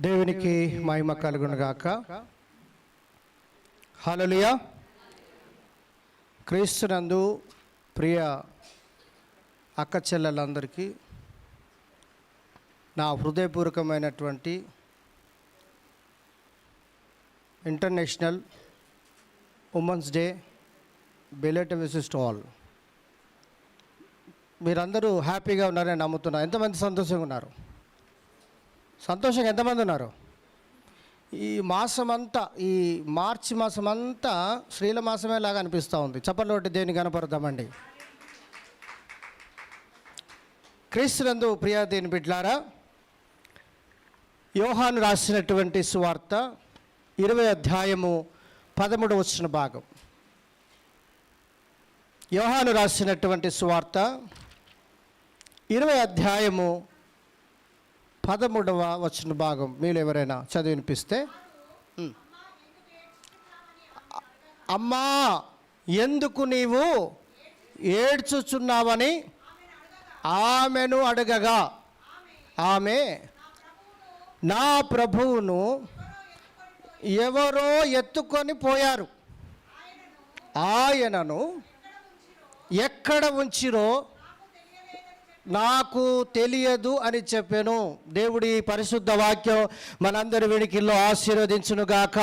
దేవునికి మహిమ కలుగునుగాక. హల్లెలూయా. క్రీస్తునందు ప్రియ అక్క చెల్లెలందరికీ నా హృదయపూర్వకమైనటువంటి international women's day belated wishes to all. మీరందరూ హ్యాపీగా ఉన్నారని నమ్ముతున్నారు. ఎంతమంది సంతోషంగా ఉన్నారు? సంతోషంగా ఎంతమంది ఉన్నారు? ఈ మాసమంతా, ఈ మార్చి మాసం అంతా శ్రీల మాసమే లాగా అనిపిస్తూ ఉంది. చప్పట్లు కొట్టి దేన్ని కనపడతామండి. క్రీస్తునందు ప్రియ దేని బిడ్డలారా, యోహాను రాసినటువంటి సువార్త 20వ అధ్యాయము 13వ వచన భాగం. యోహాను రాసినటువంటి సువార్త 20వ అధ్యాయము 13వ వచన భాగం మీరు ఎవరైనా చదివి వినిపిస్తే. అమ్మా, ఎందుకు నీవు ఏడ్చుచున్నావని ఆమెను అడగగా, ఆమె నా ప్రభువును ఎవరో ఎత్తుకొని పోయారు, ఆయనను ఎక్కడ ఉంచిరో నాకు తెలియదు అని చెప్పాను. దేవుడి పరిశుద్ధ వాక్యం మనందరి వెనుకల్లో ఆశీర్వదించునుగాక.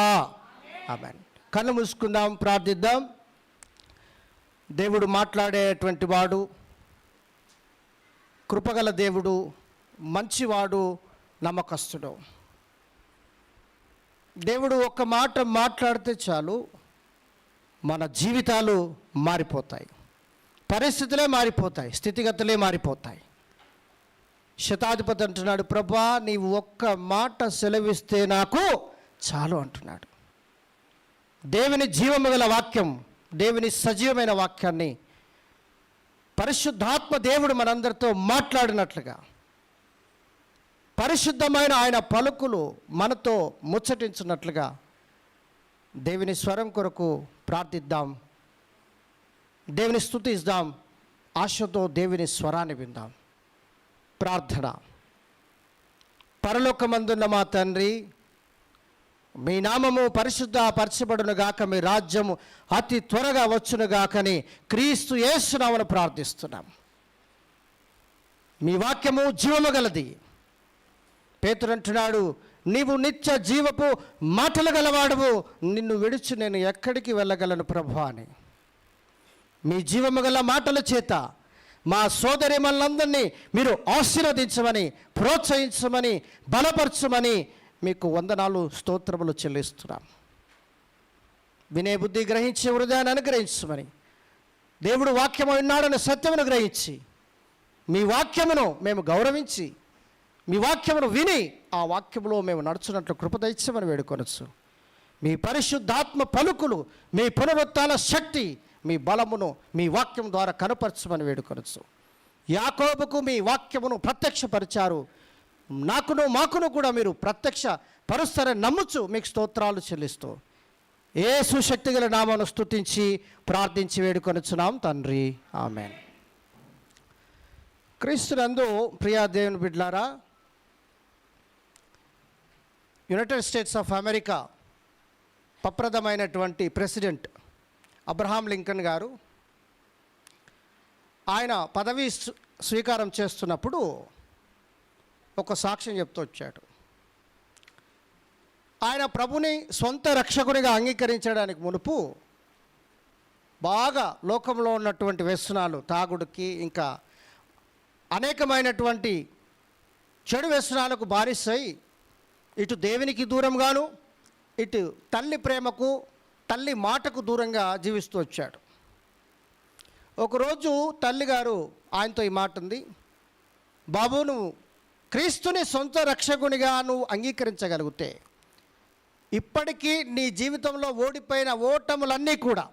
ఆమేన్. కళ్ళు మూసుకుందాం, ప్రార్థిద్దాం. దేవుడు మాట్లాడేటువంటి వాడు, కృపగల దేవుడు, మంచివాడు, నమ్మకస్తుడు. దేవుడు ఒక్క మాట మాట్లాడితే చాలు మన జీవితాలు మారిపోతాయి, పరిస్థితులే మారిపోతాయి, స్థితిగతులే మారిపోతాయి. శతాధిపతి అంటున్నాడు, ప్రభా నీవు ఒక్క మాట సెలవిస్తే నాకు చాలు అంటున్నాడు. దేవుని జీవము గల వాక్యం, దేవుని సజీవమైన వాక్యాన్ని పరిశుద్ధాత్మ దేవుడు మనందరితో మాట్లాడినట్లుగా పరిశుద్ధమైన ఆయన పలుకులు మనతో ముచ్చటించినట్లుగా దేవుని స్వరం కొరకు ప్రార్థిద్దాం, దేవుని స్తుతిద్దాం, ఆశతో దేవుని స్వరాన్ని విందాం. ప్రార్థన. పరలోకమందున్న మా తండ్రి, మీ నామము పరిశుద్ధపరచబడును గాక, మీ రాజ్యము అతి త్వరగా వచ్చును గాకని క్రీస్తు యేసు నామమున ప్రార్థిస్తున్నాం. మీ వాక్యము జీవము గలది. పేతురు అంటున్నాడు, నీవు నిత్య జీవపు మాటలు గలవాడువు, నిన్ను విడిచి నేను ఎక్కడికి వెళ్ళగలను ప్రభువా అని. మీ జీవము గల మాటల చేత మా సోదరి మనందరినీ మీరు ఆశీర్వదించమని, ప్రోత్సహించమని, బలపరచమని మీకు వందనాలు, స్తోత్రములు చెల్లిస్తున్నాం. వినే బుద్ధి గ్రహించే హృదయాన్ని అనుగ్రహించమని, దేవుడు వాక్యము విన్నాడని సత్యమును గ్రహించి మీ వాక్యమును మేము గౌరవించి మీ వాక్యమును విని ఆ వాక్యములో మేము నడుచున్నట్లు కృప దయచేయమని వేడుకొనొచ్చు. మీ పరిశుద్ధాత్మ పలుకులు, మీ పునరుత్థాన శక్తి, మీ బలమును మీ వాక్యం ద్వారా కనపరచమని వేడుకొనొచ్చు. యాకోబుకు మీ వాక్యమును ప్రత్యక్షపరిచారు, మాకును కూడా మీరు ప్రత్యక్ష పరుస్తారని నమ్ముచు మీకు స్తోత్రాలు చెల్లిస్తూ యేసు శక్తి గల నామమును స్తుతించి ప్రార్థించి వేడుకొనుచున్నాం తండ్రి. ఆమేన్. క్రీస్తునందు ప్రియా దేవుని బిడ్డలారా, యునైటెడ్ స్టేట్స్ ఆఫ్ అమెరికా ప్రప్రథమైనటువంటి ప్రెసిడెంట్ అబ్రహాం లింకన్ గారు ఆయన పదవీ స్వీకారం చేస్తున్నప్పుడు ఒక సాక్ష్యం చెప్తూ వచ్చాడు. ఆయన ప్రభుని సొంత రక్షకునిగా అంగీకరించడానికి మునుపు బాగా లోకంలో ఉన్నటువంటి వ్యసనాలు, తాగుడుకి ఇంకా అనేకమైనటువంటి చెడు వ్యసనాలకు బానిసై ఇటు దేవునికి దూరంగాను, ఇటు తల్లి ప్రేమకు, తల్లి మాటకు దూరంగా జీవిస్తూ వచ్చాడు. ఒకరోజు తల్లిగారు ఆయనతో ఈ మాట ఉంది, బాబు నువ్వు క్రీస్తుని సొంత రక్షకునిగా నువ్వు అంగీకరించగలిగితే ఇప్పటికీ నీ జీవితంలో ఓడిపోయిన ఓటములన్నీ కూడా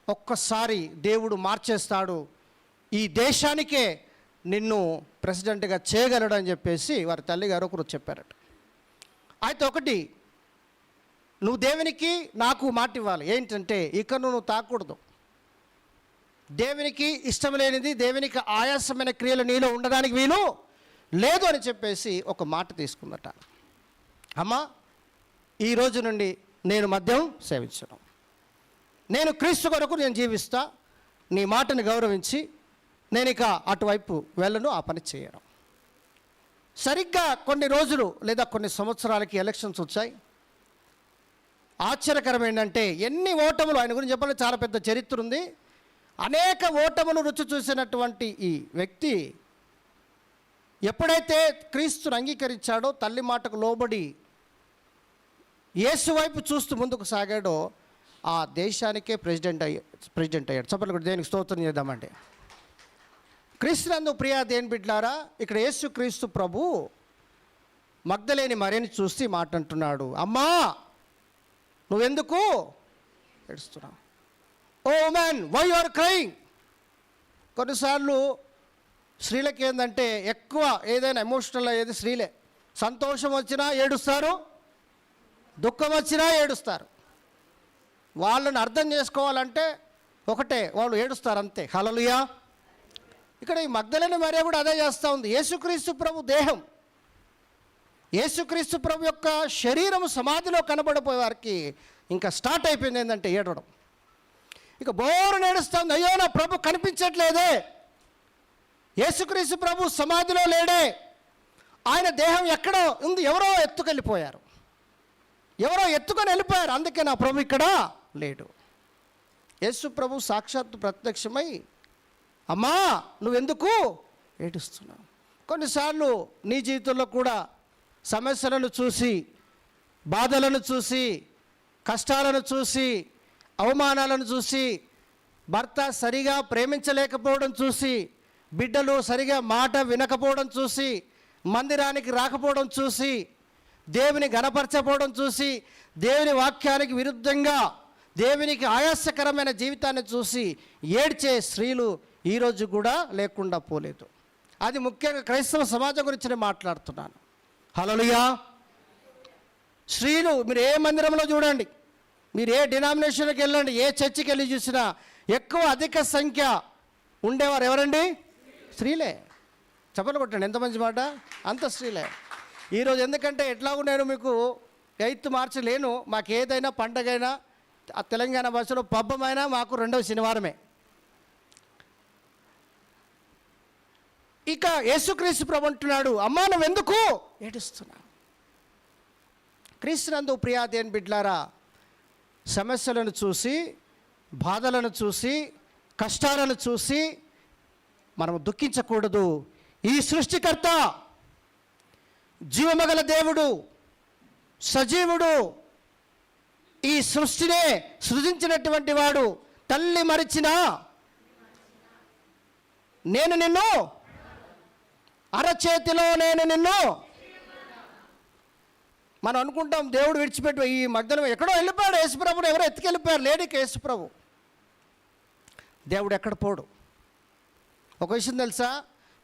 ఒక్కసారి దేవుడు మార్చేస్తాడు, ఈ దేశానికే నిన్ను ప్రెసిడెంట్గా చేయగలడు అని చెప్పేసి వారి తల్లిగారు ఒకరు చెప్పారట. అయితే ఒకటి, నువ్వు దేవునికి నాకు మాట ఇవ్వాలి. ఏంటంటే ఇక నువ్వు తాకూడదు, దేవునికి ఇష్టం లేనిది, దేవునికి ఆయాసమైన క్రియలు నీలో ఉండడానికి వీలు లేదు అని చెప్పేసి ఒక మాట తీసుకుందట. అమ్మా, ఈ రోజు నుండి నేను మద్యం సేవించను, నేను క్రీస్తు కొరకు నేను జీవిస్తా, నీ మాటని గౌరవించి నేను ఇక అటువైపు వెళ్ళను, ఆ పని చేయను. సరిగ్గా కొన్ని రోజులు లేదా కొన్ని సంవత్సరాలకి ఎలక్షన్స్ వచ్చాయి. ఆశ్చర్యకరం ఏంటంటే ఎన్ని ఓటములు, ఆయన గురించి చెప్పాలంటే చాలా పెద్ద చరిత్ర ఉంది. అనేక ఓటములు రుచి చూసినటువంటి ఈ వ్యక్తి ఎప్పుడైతే క్రీస్తుని అంగీకరించాడో, తల్లి మాటకు లోబడి యేసు వైపు చూస్తూ ముందుకు సాగాడో, ఆ దేశానికే ప్రెసిడెంట్ అయ్యాడు. చెప్పండి కూడా దేనికి స్తోత్రం చేద్దామంటే. క్రీస్తునందు ప్రియా దేని బిడ్లారా, ఇక్కడ యేసు క్రీస్తు ప్రభు మగ్దలేని మరియని చూసి మాట అంటున్నాడు, అమ్మా నువ్వెందుకు ఏడుస్తున్నావు? Oh man, why you are crying? కొన్నిసార్లు స్త్రీలకి ఏంటంటే ఎక్కువ ఏదైనా ఎమోషనల్ అయ్యేది స్త్రీలే. సంతోషం వచ్చినా ఏడుస్తారు, దుఃఖం వచ్చినా ఏడుస్తారు. వాళ్ళని అర్థం చేసుకోవాలంటే ఒకటే, వాళ్ళు ఏడుస్తారు అంతే. హల్లెలూయా. ఇక్కడ ఈ మగ్దలేని మరియ కూడా అదే చేస్తూ ఉంది. యేసుక్రీస్తు ప్రభు దేహం, యేసుక్రీస్తు ప్రభు యొక్క శరీరం సమాధిలో కనబడిపోయే వారికి ఇంకా స్టార్ట్ అయిపోయింది ఏంటంటే ఏడవడం. ఇక బోరుని ఏడుస్తుంది, అయ్యో నా ప్రభు కనిపించట్లేదే, యేసుక్రీస్తు ప్రభు సమాధిలో లేడే, ఆయన దేహం ఎక్కడో ఉంది, ఎవరో ఎత్తుకెళ్ళిపోయారు, ఎవరో ఎత్తుకొని వెళ్ళిపోయారు, అందుకే నా ప్రభు ఇక్కడ లేడు. యేసు ప్రభు సాక్షాత్తు ప్రత్యక్షమై, అమ్మా నువ్వెందుకు ఏడుస్తున్నావు? కొన్నిసార్లు నీ జీవితంలో కూడా సమస్యలను చూసి, బాధలను చూసి, కష్టాలను చూసి, అవమానాలను చూసి, భర్త సరిగా ప్రేమించలేకపోవడం చూసి, బిడ్డలు సరిగా మాట వినకపోవడం చూసి, మందిరానికి రాకపోవడం చూసి, దేవుని గణపరచకపోవడం చూసి, దేవుని వాక్యానికి విరుద్ధంగా దేవునికి ఆయాసకరమైన జీవితాన్ని చూసి ఏడ్చే స్త్రీలు ఈరోజు కూడా లేకుండా పోలేదు. అది ముఖ్యంగా క్రైస్తవ సమాజం గురించి నేను మాట్లాడుతున్నాను. హల్లెలూయా. స్త్రీలు మీరు ఏ మందిరంలో చూడండి, మీరు ఏ డినామినేషన్కి వెళ్ళండి, ఏ చర్చికి వెళ్ళి చూసినా ఎక్కువ అధిక సంఖ్య ఉండేవారు ఎవరండి? స్త్రీలే. చెప్పలు కొట్టండి, ఎంత మంచి మాట, అంత స్త్రీలే. ఈరోజు ఎందుకంటే ఎట్లాగూ నేను మీకు 8th మార్చి లేను, మాకు ఏదైనా పండగైనా ఆ తెలంగాణ భాషలో పబ్బమైనా మాకు 2వ శనివారమే. ఇక యేసుక్రీస్తు ప్రభు అంటున్నాడు, అమ్మా నువ్వెందుకు ఏడుస్తున్నావు? క్రీస్తునందు ప్రియా దేని బిడ్లారా, సమస్యలను చూసి, బాధలను చూసి, కష్టాలను చూసి మనం దుఃఖించకూడదు. ఈ సృష్టికర్త, జీవమగల దేవుడు, సజీవుడు, ఈ సృష్టినే సృజించినటువంటి వాడు, తల్లి మరిచినా నేను నిన్ను అరచేతిలో నేను నిన్ను. మనం అనుకుంటాం దేవుడు విడిచిపెట్టి ఈ మధ్యలో ఎక్కడో వెళ్ళిపోయాడు యేసుప్రభుని, ఎవరో ఎత్తుకెళ్ళిపోయారు. లేడికి యేసుప్రభు, దేవుడు ఎక్కడ పోడు. ఒక విషయం తెలుసా,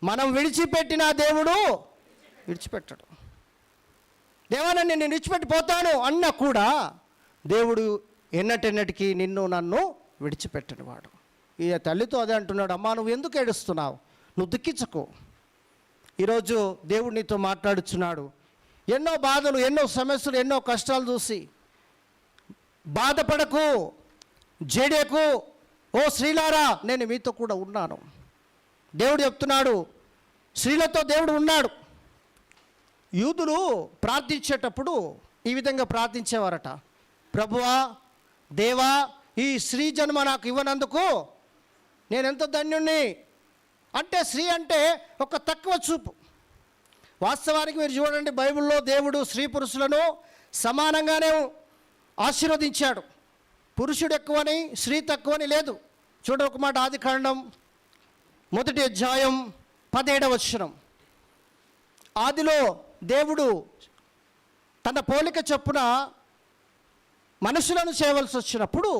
మనం విడిచిపెట్టిన దేవుడు విడిచిపెట్టడు. దేవా నేను విడిచిపెట్టిపోతాను అన్నా కూడా దేవుడు ఎన్నటెన్నటికీ నిన్ను నన్ను విడిచిపెట్టని వాడు. ఈ తల్లితో అదే అంటున్నాడు, అమ్మా నువ్వు ఎందుకు ఏడుస్తున్నావు? నువ్వు దుఃఖించకు. ఈరోజు దేవుడు నీతో మాట్లాడుచున్నాడు. ఎన్నో బాధలు, ఎన్నో సమస్యలు, ఎన్నో కష్టాలు చూసి బాధపడకు, జేడేకు. ఓ స్త్రీలారా, నేను మీతో కూడా ఉన్నాను. దేవుడు చెప్తున్నాడు, స్త్రీలతో దేవుడు ఉన్నాడు. యూదులు ప్రార్థించేటప్పుడు ఈ విధంగా ప్రార్థించేవారట, ప్రభువా దేవా ఈ స్త్రీ జన్మ నాకు ఇవ్వనందుకు నేనెంత ధన్యుణ్ణి. అంటే స్త్రీ అంటే ఒక తక్కువ చూపు. వాస్తవానికి మీరు చూడండి, బైబిల్లో దేవుడు స్త్రీ పురుషులను సమానంగానే ఆశీర్వదించాడు. పురుషుడు ఎక్కువని స్త్రీ తక్కువని లేదు. చూడ ఒక మాట, ఆదికాండం 1వ అధ్యాయం 17వ వచనం. ఆదిలో దేవుడు తన పోలిక చొప్పున మనుషులను చేయవలసి వచ్చినప్పుడు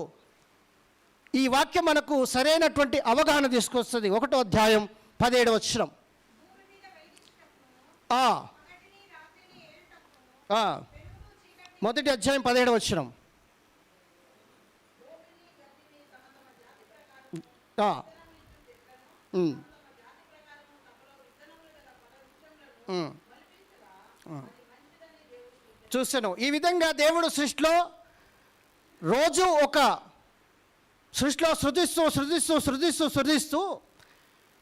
ఈ వాక్యం మనకు సరైనటువంటి అవగాహన తీసుకొస్తుంది. 1వ అధ్యాయం 17వ వచనం. 1వ అధ్యాయం 17వ వచనం. చూసాను. ఈ విధంగా దేవుడు సృష్టిలో రోజు ఒక సృష్టిలో సృజిస్తూ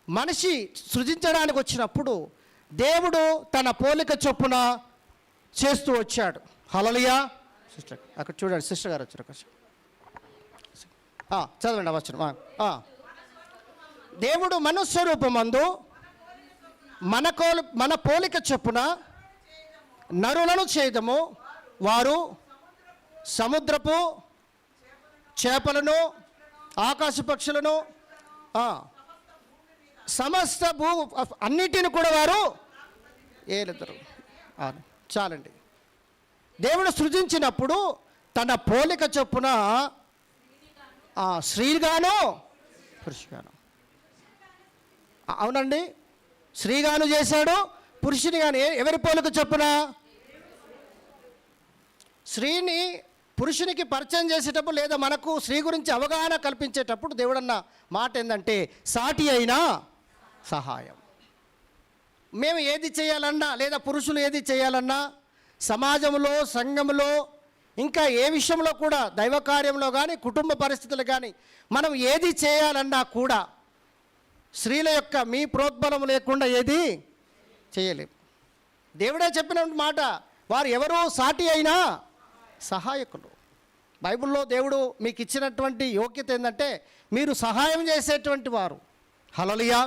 మనిషి సృజించడానికి వచ్చినప్పుడు దేవుడు తన పోలిక చొప్పున చేస్తూ వచ్చాడు. హల్లెలూయా. సిస్టర్ అక్కడ చూడండి, సిస్టర్ గారు వచ్చారు కొంచెం చదవండి వచ్చిన. దేవుడు మనుస్వరూపమందు మన పోలిక చొప్పున నరులను చేయదము, వారు సముద్రపు చేపలను, ఆకాశ పక్షులను, సమస్త అన్నిటిని కూడా వారు ఏలుతారు. చాలండి. దేవుడు సృజించినప్పుడు తన పోలిక చొప్పున స్త్రీగాను పురుషుగాను, అవునండి, స్త్రీగాను చేశాడు, పురుషుని కానీ. ఎవరి పోలిక చొప్పున? స్త్రీని పురుషునికి పరిచయం చేసేటప్పుడు లేదా మనకు స్త్రీ గురించి అవగాహన కల్పించేటప్పుడు దేవుడన్న మాట ఏంటంటే సాటి అయినా సహాయం. మేము ఏది చేయాలన్నా లేదా పురుషులు ఏది చేయాలన్నా సమాజంలో, సంఘంలో, ఇంకా ఏ విషయంలో కూడా దైవ కార్యంలో కానీ కుటుంబ పరిస్థితులు కానీ మనం ఏది చేయాలన్నా కూడా స్త్రీల యొక్క మీ ప్రోద్బలం లేకుండా ఏది చేయలేము. దేవుడే చెప్పిన మాట, వారు ఎవరో సాటి అయినా సహాయకులు. బైబిల్లో దేవుడు మీకు ఇచ్చినటువంటి యోగ్యత ఏంటంటే మీరు సహాయం చేసేటువంటి వారు. హల్లెలూయా.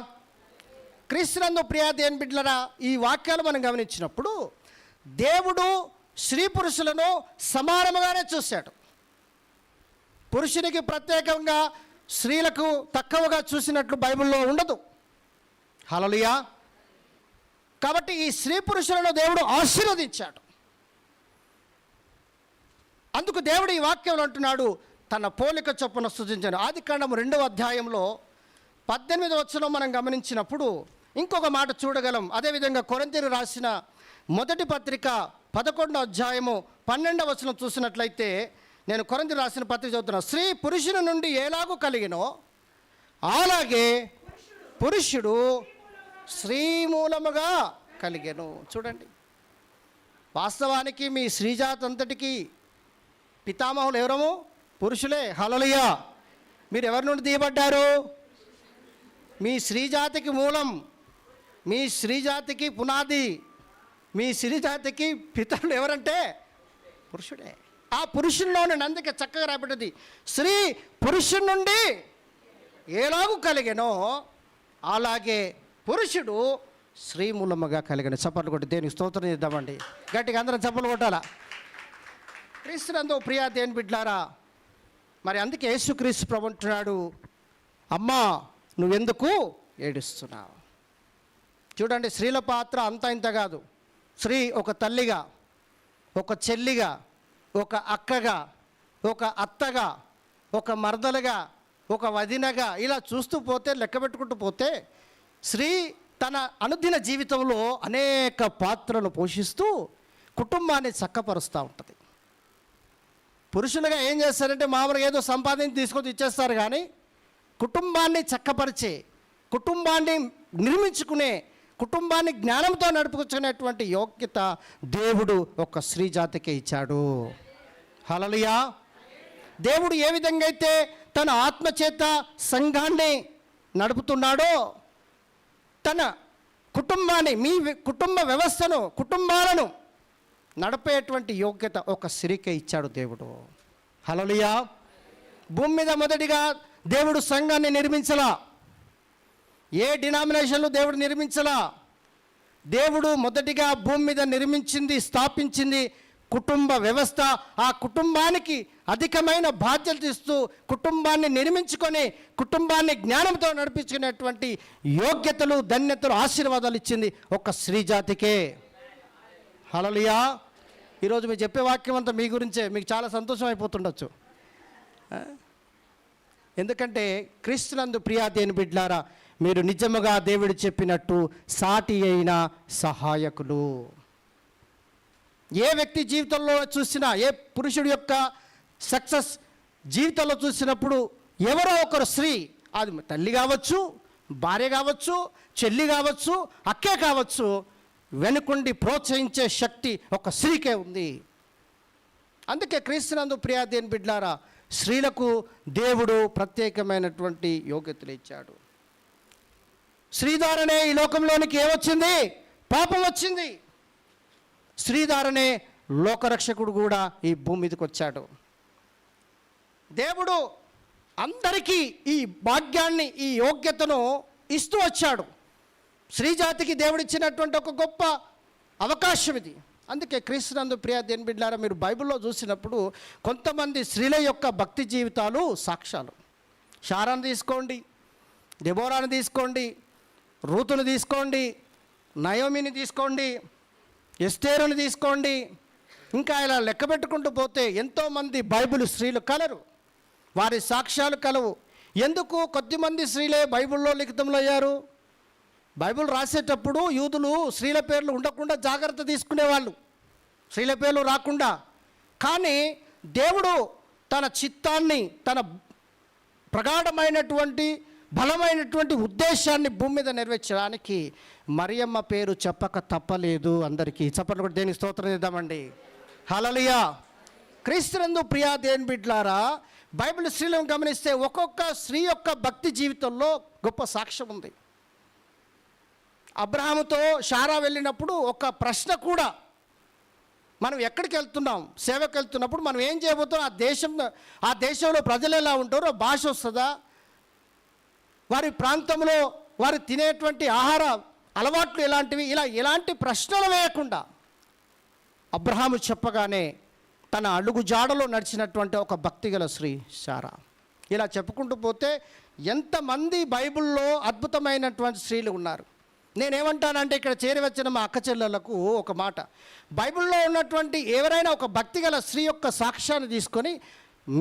క్రీస్తునందు ప్రియ దేవుని బిడ్డలారా, ఈ వాక్యాలు మనం గమనించినప్పుడు దేవుడు స్త్రీ పురుషులను సమానముగానే చూశాడు. పురుషునికి ప్రత్యేకంగా స్త్రీలకు తక్కువగా చూసినట్లు బైబిల్లో ఉండదు. హల్లెలూయా. కాబట్టి ఈ స్త్రీ పురుషులను దేవుడు ఆశీర్వదించాడు. అందుకు దేవుడు ఈ వాక్యంలో అంటున్నాడు, తన పోలిక చొప్పున సృజించాడు. ఆదికాండము 2వ అధ్యాయంలో 18వ వచనం మనం గమనించినప్పుడు ఇంకొక మాట చూడగలం. అదేవిధంగా కొరింథీయులు రాసిన మొదటి పత్రిక 11వ అధ్యాయము 12వ వచనం చూసినట్లయితే, నేను కొరింథీయులు రాసిన పత్రిక చదువుతున్నా. స్త్రీ పురుషుని నుండి ఎలాగూ కలిగినో అలాగే పురుషుడు స్త్రీ మూలముగా కలిగెను. చూడండి, వాస్తవానికి మీ స్త్రీజాతి అంతటికి పితామహులు ఎవరము? పురుషులే. హల్లెలూయా. మీరు ఎవరి నుండి తీయబడ్డారు? మీ స్త్రీజాతికి మూలం, మీ స్త్రీజాతికి పునాది, మీ స్త్రీజాతికి పితరులు ఎవరంటే పురుషుడే. ఆ పురుషుల్లోనే అందుకే చక్కగా రాబడ్డది, స్త్రీ పురుషుడి నుండి ఎలాగూ కలిగెనో అలాగే పురుషుడు స్త్రీ మూలముగా కలిగెను. చప్పట్లు కొట్టి దేనికి స్తోత్రం చేద్దామండి. గట్టిగా అందరం చప్పట్లు కొట్టాలా. క్రీస్తునందు ప్రియా దేవుని బిడ్డలారా, మరి అందుకే యేసుక్రీస్తు ప్రభు అంటున్నాడు, అమ్మా నువ్వెందుకు ఏడుస్తున్నావు? చూడండి, స్త్రీల పాత్ర అంతా ఇంత కాదు. స్త్రీ ఒక తల్లిగా, ఒక చెల్లిగా, ఒక అక్కగా, ఒక అత్తగా, ఒక మరదలుగా, ఒక వదినగా, ఇలా చూస్తూ పోతే, లెక్క పెట్టుకుంటూ పోతే స్త్రీ తన అనుదిన జీవితంలో అనేక పాత్రలు పోషిస్తూ కుటుంబాన్ని చక్కపరుస్తూ ఉంటుంది. పురుషులుగా ఏం చేస్తారంటే మామూలుగా ఏదో సంపాదించి తీసుకొని ఇచ్చేస్తారు, కానీ కుటుంబాన్ని చక్కపరిచే, కుటుంబాన్ని నిర్మించుకునే, కుటుంబాన్ని జ్ఞానంతో నడుపుకునేటువంటి యోగ్యత దేవుడు ఒక స్త్రీ జాతికే ఇచ్చాడు. హల్లెలూయా. దేవుడు ఏ విధంగా అయితే తన ఆత్మచేత సంఘాన్ని నడుపుతున్నాడో, తన కుటుంబాన్ని, మీ కుటుంబ వ్యవస్థను, కుటుంబాలను నడిపేటువంటి యోగ్యత ఒక స్త్రీకే ఇచ్చాడు దేవుడు. హల్లెలూయా. భూమి మీద మొదటిగా దేవుడు సంఘాన్ని నిర్మించలా, ఏ డినామినేషన్లు దేవుడు నిర్మించలా. దేవుడు మొదటిగా భూమి మీద నిర్మించింది, స్థాపించింది కుటుంబ వ్యవస్థ. ఆ కుటుంబానికి అధికమైన బాధ్యతలు ఇస్తూ కుటుంబాన్ని నిర్మించుకొని కుటుంబాన్ని జ్ఞానంతో నడిపించుకునేటువంటి యోగ్యతలు, ధన్యతలు, ఆశీర్వాదాలు ఇచ్చింది ఒక స్త్రీ జాతికే. హల్లెలూయా. ఈరోజు మీరు చెప్పే వాక్యం అంతా మీ గురించే. మీకు చాలా సంతోషం అయిపోతుండొచ్చు. ఎందుకంటే క్రీస్తునందు ప్రియా దేవుని బిడ్డలారా, మీరు నిజముగా దేవుడు చెప్పినట్టు సాటి అయిన సహాయకులు. ఏ వ్యక్తి జీవితంలో చూసినా, ఏ పురుషుడి యొక్క సక్సెస్ జీవితంలో చూసినప్పుడు ఎవరో ఒకరు స్త్రీ, అది తల్లి కావచ్చు, భార్య కావచ్చు, చెల్లి కావచ్చు, అక్కే కావచ్చు, వెనుకుండి ప్రోత్సహించే శక్తి ఒక స్త్రీకే ఉంది. అందుకే క్రీస్తునందు ప్రియ దేవుని బిడ్డలారా, స్త్రీలకు దేవుడు ప్రత్యేకమైనటువంటి యోగ్యతలు ఇచ్చాడు. స్త్రీ ద్వారానే ఈ లోకంలోనికి ఏమొచ్చింది? పాపం వచ్చింది. స్త్రీ ద్వారానే లోకరక్షకుడు కూడా ఈ భూమి మీదకి వచ్చాడు. దేవుడు అందరికీ ఈ భాగ్యాన్ని, ఈ యోగ్యతను ఇస్తూ వచ్చాడు. స్త్రీ జాతికి దేవుడిచ్చినటువంటి ఒక గొప్ప అవకాశం ఇది. అందుకే క్రీస్తునందు ప్రియ దేవుని బిడ్డలారా, మీరు బైబిల్లో చూసినప్పుడు కొంతమంది స్త్రీల యొక్క భక్తి జీవితాలు సాక్ష్యాలు. శారాను తీసుకోండి, దెబోరాను తీసుకోండి, రూతును తీసుకోండి, నయోమిని తీసుకోండి, ఎస్తేరుని తీసుకోండి, ఇంకా ఇలా లెక్క పెట్టుకుంటూ పోతే ఎంతోమంది బైబిల్ స్త్రీలు కలరు, వారి సాక్ష్యాలు కలవు. ఎందుకు కొద్దిమంది స్త్రీలే బైబిల్లో లిఖితంలో అయ్యారు? బైబిల్ రాసేటప్పుడు యూదులు స్త్రీల పేర్లు ఉండకుండా జాగ్రత్త తీసుకునేవాళ్ళు, స్త్రీల పేర్లు రాకుండా. కానీ దేవుడు తన చిత్తాన్ని, తన ప్రగాఢమైనటువంటి బలమైనటువంటి ఉద్దేశాన్ని భూమి మీద నెరవేర్చడానికి మరియమ్మ పేరు చెప్పక తప్పలేదు. అందరికీ చప్పట్లు కూడా దేనికి స్తోత్రం చేద్దామండి. హల్లెలూయా. క్రీస్తునందు ప్రియ దేవుని బిడ్డలారా, బైబిల్ స్త్రీలను గమనిస్తే ఒక్కొక్క స్త్రీ యొక్క భక్తి జీవితంలో గొప్ప సాక్ష్యం ఉంది. అబ్రహాముతో శారా వెళ్ళినప్పుడు ఒక ప్రశ్న కూడా, మనం ఎక్కడికి వెళ్తున్నాం, సేవకు వెళ్తున్నప్పుడు మనం ఏం చేయబోతున్నాం, ఆ దేశంలో ప్రజలు ఎలా ఉంటారో, భాష వస్తుందా, వారి ప్రాంతంలో వారు తినేటువంటి ఆహార అలవాట్లు ఎలాంటివి, ఇలా ఎలాంటి ప్రశ్నలు వేయకుండా అబ్రహాము చెప్పగానే తన అడుగు జాడలో నడిచినటువంటి ఒక భక్తిగల స్త్రీ శారా. ఇలా చెప్పుకుంటూ పోతే ఎంతమంది బైబిల్లో అద్భుతమైనటువంటి స్త్రీలు ఉన్నారు. నేనేమంటానంటే ఇక్కడ చేరి వచ్చిన మా అక్క చెల్లెలకు ఒక మాట, బైబిల్లో ఉన్నటువంటి ఎవరైనా ఒక భక్తిగల స్త్రీ యొక్క సాక్ష్యాన్ని తీసుకొని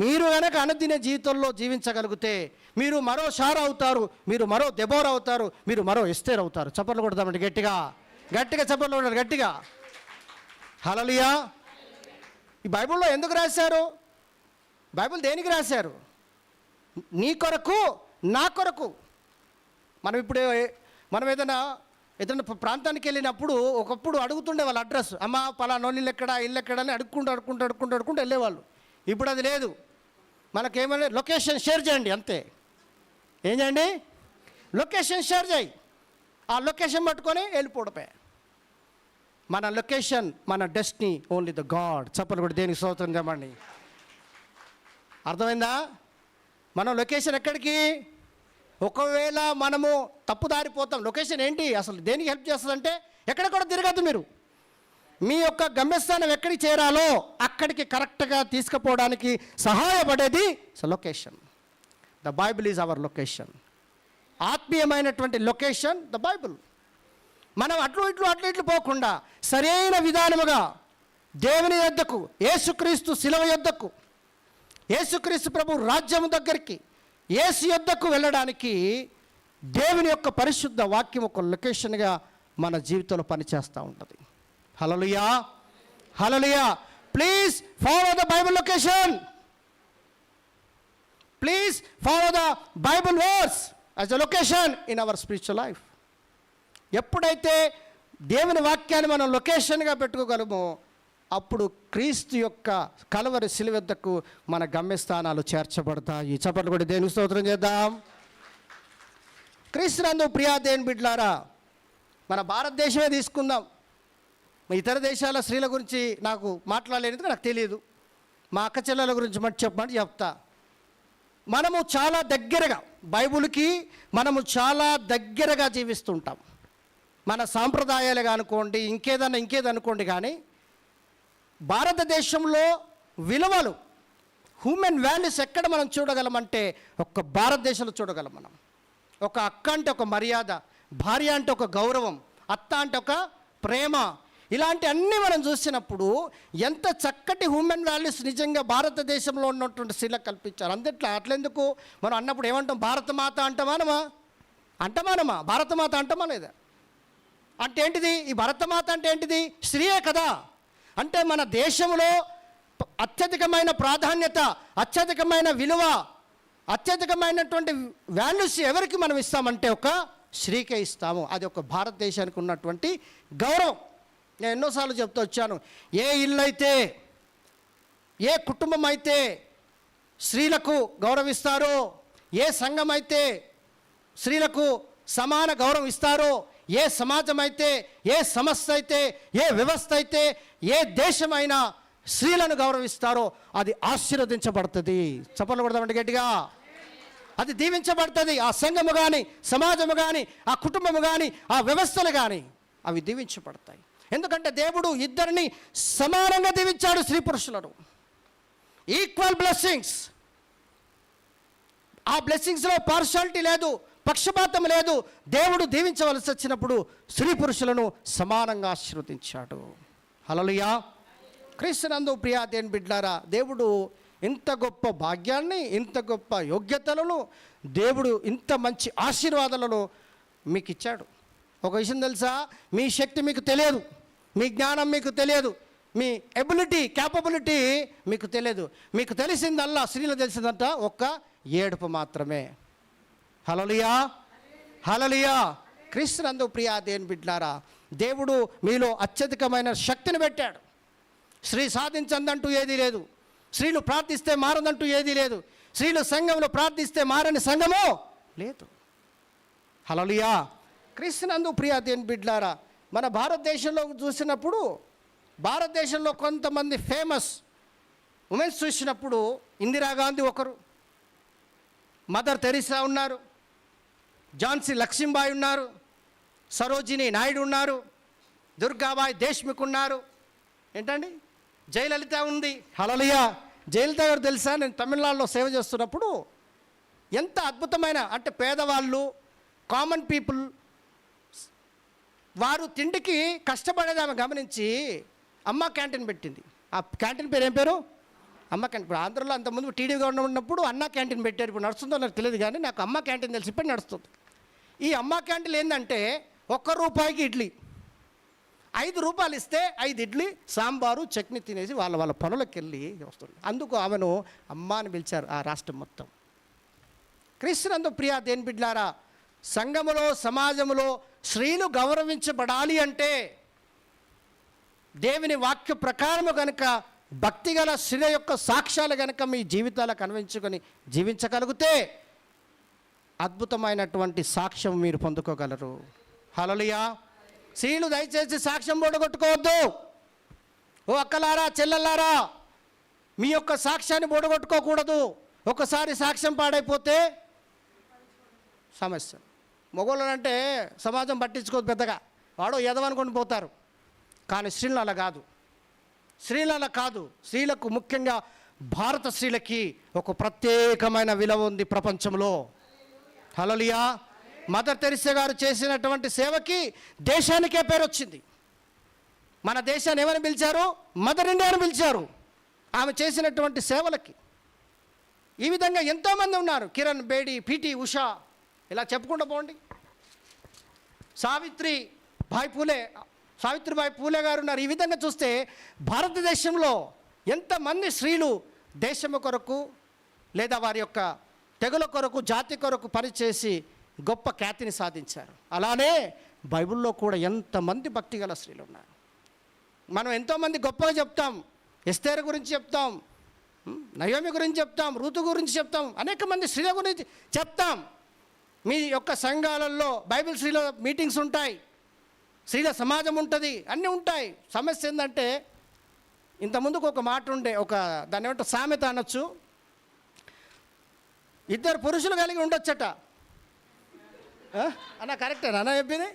మీరు కనుక అనుదిన జీవితంలో జీవించగలిగితే మీరు మరో శారా అవుతారు, మీరు మరో దెబోరా అవుతారు, మీరు మరో ఎస్తేర్ అవుతారు. చప్పట్లు కొడతామండి గట్టిగా, గట్టిగా చప్పట్లు కొడతారు గట్టిగా. హల్లెలూయా. ఈ బైబిల్లో ఎందుకు రాశారు? బైబిల్ దేనికి రాశారు? నీ కొరకు, నా కొరకు. మనం ఏదైనా ప్రాంతానికి వెళ్ళినప్పుడు ఒకప్పుడు అడుగుతుండే వాళ్ళ అడ్రస్, అమ్మ పలానా ఇల్లు ఎక్కడ, ఇల్లు ఎక్కడ అని అడుక్కుంటూ వెళ్ళేవాళ్ళు. ఇప్పుడు అది లేదు. మనకేమైనా లొకేషన్ షేర్ చేయండి అంతే. ఏం చేయండి? లొకేషన్ షేర్ చేయి, ఆ లొకేషన్ పట్టుకొని వెళ్ళిపోవడమే. మన లొకేషన్, మన డెస్టినీ ఓన్లీ ద గాడ్. చప్పలు కూడా దేనికి స్తోత్రం చెప్పండి. అర్థమైందా? మనం లొకేషన్ ఎక్కడికి? ఒకవేళ మనము తప్పుదారిపోతాం. లొకేషన్ ఏంటి అసలు దేనికి హెల్ప్ చేస్తుందంటే, ఎక్కడ కూడా తిరగద్దు. మీరు మీ యొక్క గమ్యస్థానం ఎక్కడికి చేరాలో అక్కడికి కరెక్ట్గా తీసుకుపోవడానికి సహాయపడేది location. The bible is our location. ఆత్మీయమైనటువంటి లొకేషన్ ద బైబిల్. మనం అట్లు ఇట్లు పోకుండా సరైన విధానముగా దేవుని యొద్దకు, యేసుక్రీస్తు శిలువ యొద్దకు, యేసుక్రీస్తు ప్రభు రాజ్యము దగ్గరికి, యేసు యొద్దకు వెళ్ళడానికి దేవుని యొక్క పరిశుద్ధ వాక్యం ఒక లొకేషన్గా మన జీవితంలో పనిచేస్తూ ఉంటుంది. Hallelujah, hallelujah. Please follow the bible location. Please follow the bible words as a location in our spiritual life. ఎప్పుడైతే దేవుని వాక్యాన్ని మనం లొకేషన్గా పెట్టుకోగలమో అప్పుడు క్రీస్తు యొక్క కలవరి శిలువ వద్దకు మన గమ్యస్థానాలు చేర్చబడతాయి. చప్పట్లు కూడా దేవునికి స్తోత్రం చేద్దాం. క్రీస్తునందు ప్రియా దేవుని బిడ్డలారా, మన భారతదేశమే తీసుకుందాం. ఇతర దేశాల స్త్రీల గురించి నాకు మాట్లాడలేనిది నాకు తెలియదు. మా అక్క చెల్లెల గురించి చెప్పమంటే చెప్తా. మనము చాలా దగ్గరగా బైబిల్కి మనము చాలా దగ్గరగా జీవిస్తుంటాం. మన సాంప్రదాయాలుగా అనుకోండి, ఇంకేదనుకోండి, కానీ భారతదేశంలో విలువలు, హ్యూమన్ వాల్యూస్ ఎక్కడ మనం చూడగలమంటే ఒక్క భారతదేశంలో చూడగలం. మనం ఒక అక్క అంటే ఒక మర్యాద, భార్య అంటే ఒక గౌరవం, అత్త అంటే ఒక ప్రేమ, ఇలాంటి అన్నీ మనం చూసినప్పుడు ఎంత చక్కటి హ్యూమన్ వాల్యూస్ నిజంగా భారతదేశంలో ఉన్నటువంటి స్త్రీలకు కల్పించారు. అట్లెందుకు మనం అన్నప్పుడు ఏమంటాం? భారతమాత అంటమానమా? భారతమాత అంటమా లేదా? అంటే ఏంటిది? ఈ భరతమాత అంటే ఏంటిది? స్త్రీయే కదా. అంటే మన దేశంలో అత్యధికమైన ప్రాధాన్యత, అత్యధికమైన విలువ, అత్యధికమైనటువంటి వాల్యూస్ ఎవరికి మనం ఇస్తామంటే ఒక స్త్రీకే ఇస్తాము. అది ఒక భారతదేశానికి ఉన్నటువంటి గౌరవం. నేను ఎన్నోసార్లు చెప్తూ వచ్చాను, ఏ ఇల్లు అయితే, ఏ కుటుంబం అయితే స్త్రీలకు గౌరవిస్తారో, ఏ సంఘం అయితే స్త్రీలకు సమాన గౌరవం ఇస్తారో, ఏ సమాజం అయితే, ఏ సంస్థ అయితే, ఏ వ్యవస్థ అయితే, ఏ దేశమైనా స్త్రీలను గౌరవిస్తారో అది ఆశీర్వదించబడుతుంది. చప్పట్లు కొడదామంటే గట్టిగా. అది దీవించబడుతుంది. ఆ సంఘము కానీ, సమాజము కానీ, ఆ కుటుంబము కానీ, ఆ వ్యవస్థలు కానీ అవి దీవించబడతాయి. ఎందుకంటే దేవుడు ఇద్దరిని సమానంగా దీవించాడు, స్త్రీ పురుషులను. Equal blessings. ఆ బ్లెస్సింగ్స్లో పార్షాలిటీ లేదు, పక్షపాతం లేదు. దేవుడు దీవించవలసి వచ్చినప్పుడు స్త్రీ పురుషులను సమానంగా ఆశీర్వదించాడు. హల్లెలూయా. క్రీస్తునందు ప్రియా దేవుని బిడ్డలారా, దేవుడు ఇంత గొప్ప భాగ్యాన్ని, ఇంత గొప్ప యోగ్యతలను, దేవుడు ఇంత మంచి ఆశీర్వాదాలను మీకు ఇచ్చాడు. ఒక విషయం తెలుసా, మీ శక్తి మీకు తెలియదు, మీ జ్ఞానం మీకు తెలియదు, మీ ఎబిలిటీ, క్యాపబిలిటీ మీకు తెలియదు. మీకు తెలిసిందల్లా, స్త్రీలు తెలిసిందంట ఒక్క ఏడుపు మాత్రమే. హల్లెలూయా, హల్లెలూయా. క్రీస్తునందు ప్రియా దేవుని బిడ్డలారా, దేవుడు మీలో అత్యధికమైన శక్తిని పెట్టాడు. స్త్రీ సాధించందంటూ ఏదీ లేదు. స్త్రీలు ప్రార్థిస్తే మారదంటూ ఏదీ లేదు. స్త్రీలు సంఘంలో ప్రార్థిస్తే మారని సంఘము లేదు. హల్లెలూయా. క్రీస్తునందు ప్రియా దేవుని బిడ్డలారా, మన భారతదేశంలో చూసినప్పుడు, భారతదేశంలో కొంతమంది ఫేమస్ ఉమెన్స్ చూసినప్పుడు ఇందిరాగాంధీ ఒకరు, మదర్ తెరిసా ఉన్నారు, ఝాన్సీ లక్ష్మీబాయి ఉన్నారు, సరోజిని నాయుడు ఉన్నారు, దుర్గాబాయి దేశ్ముఖ్ ఉన్నారు. ఏంటండి, జయలలిత ఉంది. హల్లెలూయా. జయలలిత గారు తెలుసా, నేను తమిళనాడులో సేవ చేస్తున్నప్పుడు ఎంత అద్భుతమైన, అంటే పేదవాళ్ళు, కామన్ పీపుల్, వారు తిండికి కష్టపడేది ఆమె గమనించి అమ్మ క్యాంటీన్ పెట్టింది. ఆ క్యాంటీన్ పేరు ఏం పేరు? అమ్మ క్యాంటీన్. ఇప్పుడు ఆంధ్రలో అంతకుముందు టీడీ గవర్నమెంట్ ఉన్నప్పుడు అన్న క్యాంటీన్ పెట్టారు. ఇప్పుడు నడుస్తుందో నాకు తెలియదు, కానీ నాకు అమ్మ క్యాంటీన్ తెలిసి ఇప్పుడు నడుస్తుంది. ఈ అమ్మ క్యాంటీన్ ఏంటంటే ₹1 ఇడ్లీ, 5 రూపాయలు ఇస్తే 5 ఇడ్లీ, సాంబారు, చట్నీ తినేసి వాళ్ళ పనులకు వెళ్ళి వస్తుంది. అందుకు ఆమెను అమ్మ అని పిలిచారు ఆ రాష్ట్రం మొత్తం. క్రీస్తునందు ప్రియా దేవుని బిడ్డలారా, సంఘములో, సమాజంలో స్త్రీలు గౌరవించబడాలి అంటే దేవుని వాక్య ప్రకారము కనుక భక్తిగల స్త్రీల యొక్క సాక్ష్యాలు కనుక మీ జీవితాలకు అన్వయించుకొని జీవించగలిగితే అద్భుతమైనటువంటి సాక్ష్యం మీరు పొందుకోగలరు. హల్లెలూయా. స్త్రీలు దయచేసి సాక్ష్యం బోడగొట్టుకోవద్దు. ఓ అక్కలారా, చెల్లెల్లారా, మీ యొక్క సాక్ష్యాన్ని బోడగొట్టుకోకూడదు. ఒకసారి సాక్ష్యం పాడైపోతే సమస్య. మగవాళ్ళని అంటే సమాజం పట్టించుకోదు పెద్దగా, వాడో ఎదవనుకొని పోతారు. కానీ స్త్రీలు అలా కాదు, స్త్రీలు అలా కాదు. స్త్రీలకు, ముఖ్యంగా భారత స్త్రీలకి ఒక ప్రత్యేకమైన విలువ ఉంది ప్రపంచంలో. హల్లెలూయా. మదర్ తెరిసా గారు చేసినటువంటి సేవకి దేశానికే పేరు వచ్చింది. మన దేశాన్ని ఏమని పిలిచారు? మదర్ ఇండియా అని పిలిచారు ఆమె చేసినటువంటి సేవలకి. ఈ విధంగా ఎంతోమంది ఉన్నారు. కిరణ్ బేడి, పిటి ఉషా, ఇలా చెప్పుకుంటూ పోండి. సావిత్రిబాయి పూలే గారు ఉన్నారు. ఈ విధంగా చూస్తే భారతదేశంలో ఎంతమంది స్త్రీలు దేశము కొరకు లేదా వారి యొక్క తెగుల కొరకు, జాతి కొరకు పనిచేసి గొప్ప ఖ్యాతిని సాధించారు. అలానే బైబిల్లో కూడా ఎంతమంది భక్తిగల స్త్రీలు ఉన్నారు. మనం ఎంతోమంది గొప్పగా చెప్తాం. ఎస్తేరు గురించి చెప్తాం, నయోమి గురించి చెప్తాం, ఋతు గురించి చెప్తాం, అనేక మంది స్త్రీల గురించి చెప్తాం. మీ యొక్క సంఘాలలో బైబిల్ స్త్రీల మీటింగ్స్ ఉంటాయి, స్త్రీల సమాజం ఉంటుంది, అన్నీ ఉంటాయి. సమస్య ఏంటంటే, ఇంతకుముందుకు ఒక మాట ఉండే, దాన్ని ఏమంటే సామెత అనొచ్చు, 2 పురుషులు కలిగి ఉండొచ్చట అన్న. కరెక్టేనా అన్న చెప్పింది?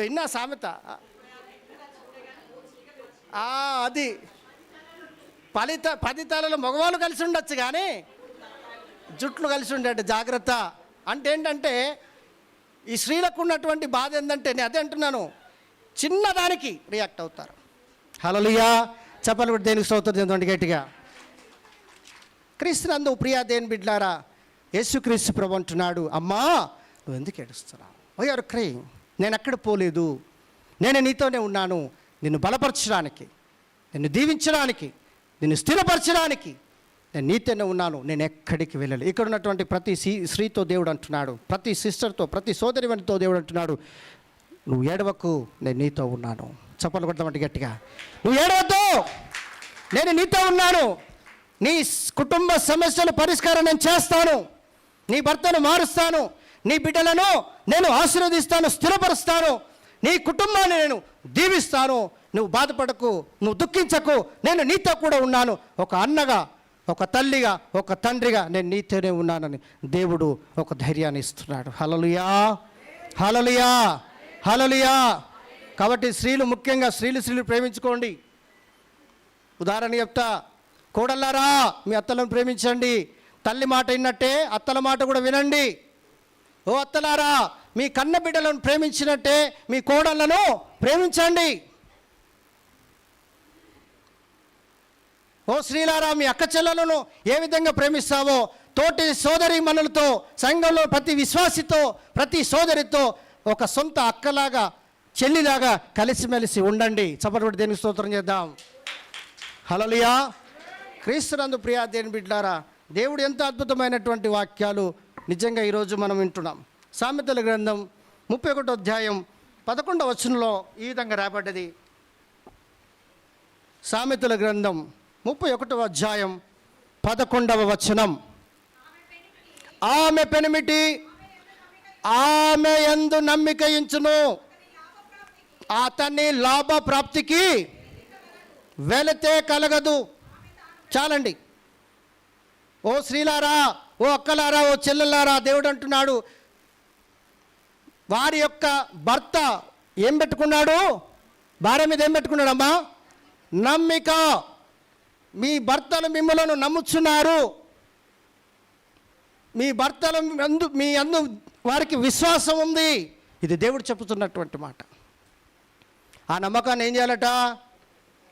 విన్నా సామెత? అది 10 తలలు మగవాళ్ళు కలిసి ఉండొచ్చు కానీ జుట్లు కలిసి ఉండేట జాగ్రత్త. అంటే ఏంటంటే, ఈ స్త్రీలకు ఉన్నటువంటి బాధ ఏంటంటే, నేను అదే అంటున్నాను, చిన్నదానికి రియాక్ట్ అవుతారు. హల్లెలూయా. చెప్పాలి కూడా దేనికి స్తోత్రం గట్టిగా. క్రీస్తునందు ప్రియా దేవుని బిడ్డలారా, యేసుక్రీస్తు ప్రభు అంటున్నాడు, అమ్మా నువ్వు ఎందుకు ఏడుస్తున్నావు? ఓ యూఆర్ క్రైయింగ్. నేను ఎక్కడ పోలేదు, నేను నీతోనే ఉన్నాను. నిన్ను బలపరచడానికి, నిన్ను దీవించడానికి, నిన్ను స్థిరపరచడానికి, నేను నీతోనే ఉన్నాను, నేను ఎక్కడికి వెళ్ళాలి. ఇక్కడ ఉన్నటువంటి ప్రతి స్త్రీతో దేవుడు అంటున్నాడు, ప్రతి సిస్టర్తో, ప్రతి సోదరిమణితో దేవుడు అంటున్నాడు, నువ్వు ఏడవకు, నేను నీతో ఉన్నాను. చప్పట్లు కొడతామంటే గట్టిగా, నువ్వు ఏడవద్దు, నేను నీతో ఉన్నాను. నీ కుటుంబ సమస్యల పరిష్కారం నేను చేస్తాను, నీ భర్తను మారుస్తాను, నీ బిడ్డలను నేను ఆశీర్వదిస్తాను, స్థిరపరుస్తాను, నీ కుటుంబాన్ని నేను దీవిస్తాను. నువ్వు బాధపడకు, నువ్వు దుఃఖించకు, నేను నీతో కూడా ఉన్నాను. ఒక అన్నగా, ఒక తల్లిగా, ఒక తండ్రిగా నేను నీతోనే ఉన్నానని దేవుడు ఒక ధైర్యాన్ని ఇస్తున్నాడు. హల్లెలూయా, హల్లెలూయా, హల్లెలూయా. కాబట్టి స్త్రీలు, ముఖ్యంగా స్త్రీలు ప్రేమించుకోండి. ఉదాహరణ చెప్తా, కోడళ్ళారా మీ అత్తలను ప్రేమించండి. తల్లి మాట విన్నట్టే అత్తల మాట కూడా వినండి. ఓ అత్తలారా, మీ కన్న బిడ్డలను ప్రేమించినట్టే మీ కోడళ్ళను ప్రేమించండి. ఓ స్త్రీలారా, మీ అక్క చెల్లెలను ఏ విధంగా ప్రేమిస్తావో తోటి సోదరి మనులతో, సంఘంలో ప్రతి విశ్వాసితో, ప్రతి సోదరితో ఒక సొంత అక్కలాగా, చెల్లిలాగా కలిసిమెలిసి ఉండండి. చప్పటి దేనికి స్తోత్రం చేద్దాం. హల్లెలూయా. క్రీస్తునందు ప్రియా దేవుని బిడ్డలారా, దేవుడు ఎంత అద్భుతమైనటువంటి వాక్యాలు నిజంగా ఈరోజు మనం వింటున్నాం. సామెతల గ్రంథం 31వ అధ్యాయం 11వ వచనంలో ఈ విధంగా రాబడ్డది. సామెతల గ్రంథం 31వ అధ్యాయం 11వ వచనం, ఆమె పెనిమిటి ఆమె యందు నమ్మిక ఉంచును, అతని లాభ ప్రాప్తికి వెళితే కలగదు. చాలండి. ఓ స్త్రీలారా, ఓ అక్కలారా, ఓ చెల్లెలారా, దేవుడు అంటున్నాడు, వారి యొక్క భర్త ఏం పెట్టుకున్నాడు? భార్య మీద ఏం పెట్టుకున్నాడమ్మా? నమ్మిక. మీ భర్తలు మిమ్మలను నమ్ముచున్నారు, మీ భర్తల మీ అందు వారికి విశ్వాసం ఉంది. ఇది దేవుడు చెబుతున్నటువంటి మాట. ఆ నమ్మకాన్ని ఏం చేయాలట?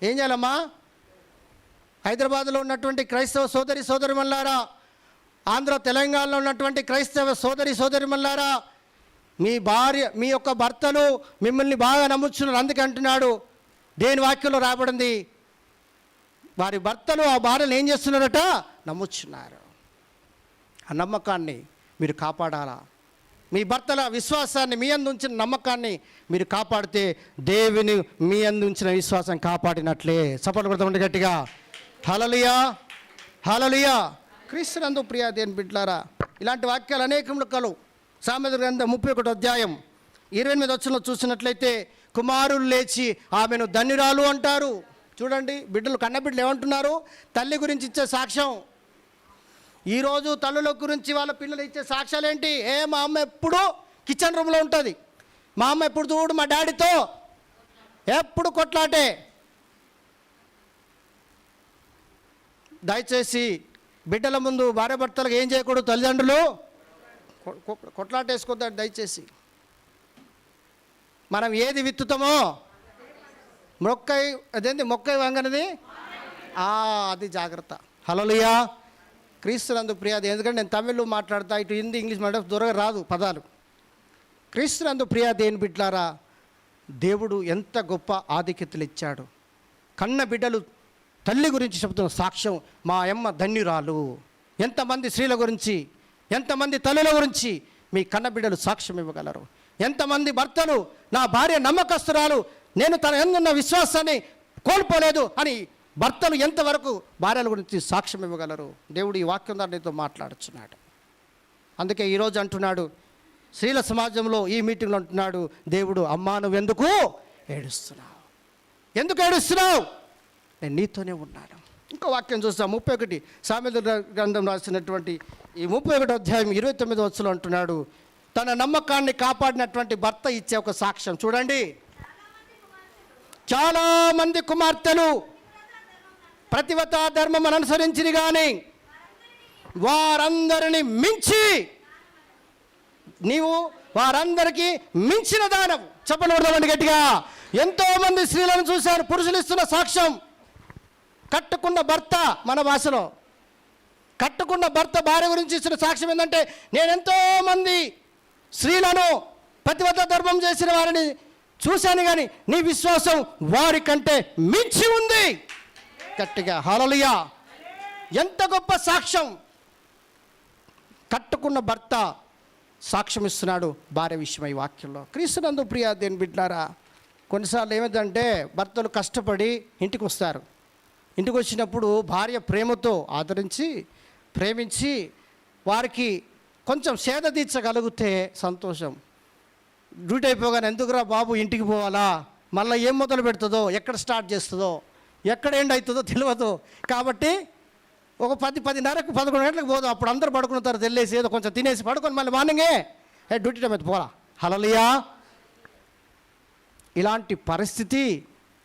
ఏం చేయాలమ్మా? హైదరాబాద్లో ఉన్నటువంటి క్రైస్తవ సోదరిమణులారా, ఆంధ్ర తెలంగాణలో ఉన్నటువంటి క్రైస్తవ సోదరిమణులారా, మీ భార్య, మీ యొక్క భర్తలు మిమ్మల్ని బాగా నమ్ముచున్నారు. అందుకే అంటున్నాడు, దేని వాక్యంలో రాబడింది, వారి భర్తలు ఆ భార్యను ఏం చేస్తున్నారట? నమ్ముచున్నారు. ఆ నమ్మకాన్ని మీరు కాపాడాలా? మీ భర్తల విశ్వాసాన్ని, మీ అందు ఉంచిన నమ్మకాన్ని మీరు కాపాడితే దేవుని మీ అందు ఉంచిన విశ్వాసం కాపాడినట్లే. చప్పట్లు కొడతామంటే గట్టిగా. హల్లెలూయా, హల్లెలూయా. క్రీస్తునందు ప్రియా దేవుని బిడ్డలారా, ఇలాంటి వాక్యాలు అనేకములు కలవు. సామెతల గ్రంథం 31వ అధ్యాయం 28వ వచనంలో చూసినట్లయితే, కుమారులు లేచి ఆమెను ధన్యురాలు అంటారు. చూడండి, బిడ్డలు, కన్న బిడ్డలు ఏమంటున్నారు? తల్లి గురించి ఇచ్చే సాక్ష్యం. ఈరోజు తల్లుల గురించి వాళ్ళ పిల్లలు ఇచ్చే సాక్ష్యాలు ఏంటి? మా అమ్మ ఎప్పుడు కిచెన్ రూమ్లో ఉంటుంది, మా అమ్మ ఎప్పుడు చూడు మా డాడీతో ఎప్పుడు కొట్లాటే. దయచేసి బిడ్డల ముందు భార్య భర్తలకు ఏం చేయకూడదు, తల్లిదండ్రులు కొట్లాటేసుకోద్దాడు. దయచేసి మనం ఏది విత్తుతామో మొక్కై వంగనది అది జాగ్రత్త. హల్లెలూయా. క్రీస్తునందు ప్రియాది. ఎందుకంటే నేను తమిళ్ మాట్లాడతా, ఇటు హిందీ, ఇంగ్లీష్ మాట్లాడ దూరంగా రాదు పదాలు. క్రీస్తునందు ప్రియాది అయిన బిడ్డలారా, దేవుడు ఎంత గొప్ప ఆధిక్యతలు ఇచ్చాడు. కన్న బిడ్డలు తల్లి గురించి చెబుతున్న సాక్ష్యం, మా అమ్మ ధన్యురాలు. ఎంతమంది స్త్రీల గురించి, ఎంతమంది తల్లుల గురించి మీ కన్న బిడ్డలు సాక్ష్యం ఇవ్వగలరు? ఎంతమంది భర్తలు, నా భార్య నమ్మకస్తురాలు, నేను తన ఎందున్న విశ్వాసాన్ని కోల్పోలేదు అని భర్తలు ఎంతవరకు భార్యల గురించి సాక్ష్యం ఇవ్వగలరు? దేవుడు ఈ వాక్యం ద్వారా నీతో మాట్లాడుచున్నాడు. అందుకే ఈరోజు అంటున్నాడు, స్త్రీల సమాజంలో ఈ మీటింగ్లో అంటున్నాడు దేవుడు, అమ్మా నువ్వెందుకు ఏడుస్తున్నావు? ఎందుకు ఏడుస్తున్నావు? నేను నీతోనే ఉన్నాను. ఇంకో వాక్యం చూస్తాం, 31 సామెతల గ్రంథం రాసినటువంటి ఈ 31వ అధ్యాయం 29వ వచనంలో అంటున్నాడు, తన నమ్మకాన్ని కాపాడినటువంటి భర్త ఇచ్చే ఒక సాక్ష్యం. చూడండి, చాలామంది కుమార్తెలు ప్రతివతా ధర్మం అనుసరించి కానీ వారందరిని మించి నీవు వారందరికీ మించిన దానవు. చెప్పండి గట్టిగా. ఎంతోమంది స్త్రీలను చూశాను, పురుషులు ఇస్తున్న సాక్ష్యం. కట్టుకున్న భర్త, మన భాషలో కట్టుకున్న భర్త భార్య గురించి ఇస్తున్న సాక్ష్యం ఏంటంటే, నేను ఎంతోమంది స్త్రీలను ప్రతివతా ధర్మం చేసిన వారిని చూశాను, కానీ నీ విశ్వాసం వారి కంటే మించి ఉంది. గట్టిగా హల్లెలూయా. ఎంత గొప్ప సాక్ష్యం! కట్టుకున్న భర్త సాక్ష్యం ఇస్తున్నాడు భార్య విషయమై వాక్యంలో. క్రీస్తునందు ప్రియ దేవుని బిడ్డలారా, కొన్నిసార్లు ఏమిటంటే భర్తలు కష్టపడి ఇంటికి వస్తారు. ఇంటికి వచ్చినప్పుడు భార్య ప్రేమతో ఆదరించి ప్రేమించి వారికి కొంచెం సేద తీర్చగలిగితే సంతోషం. డ్యూటీ అయిపోగానే ఎందుకురా బాబు ఇంటికి పోవాలా, మళ్ళీ ఏం మొదలు పెడుతుందో, ఎక్కడ స్టార్ట్ చేస్తుందో, ఎక్కడ ఎండ్ అవుతుందో తెలియదు. కాబట్టి ఒక 10:30కు 11 గంటలకు పోదాం, అప్పుడు అందరూ పడుకుంటారు. తెల్లేసి ఏదో కొంచెం తినేసి పడుకొని మళ్ళీ మార్నింగే డ్యూటీ టైం అయితే పోలా. హల్లెలూయా! ఇలాంటి పరిస్థితి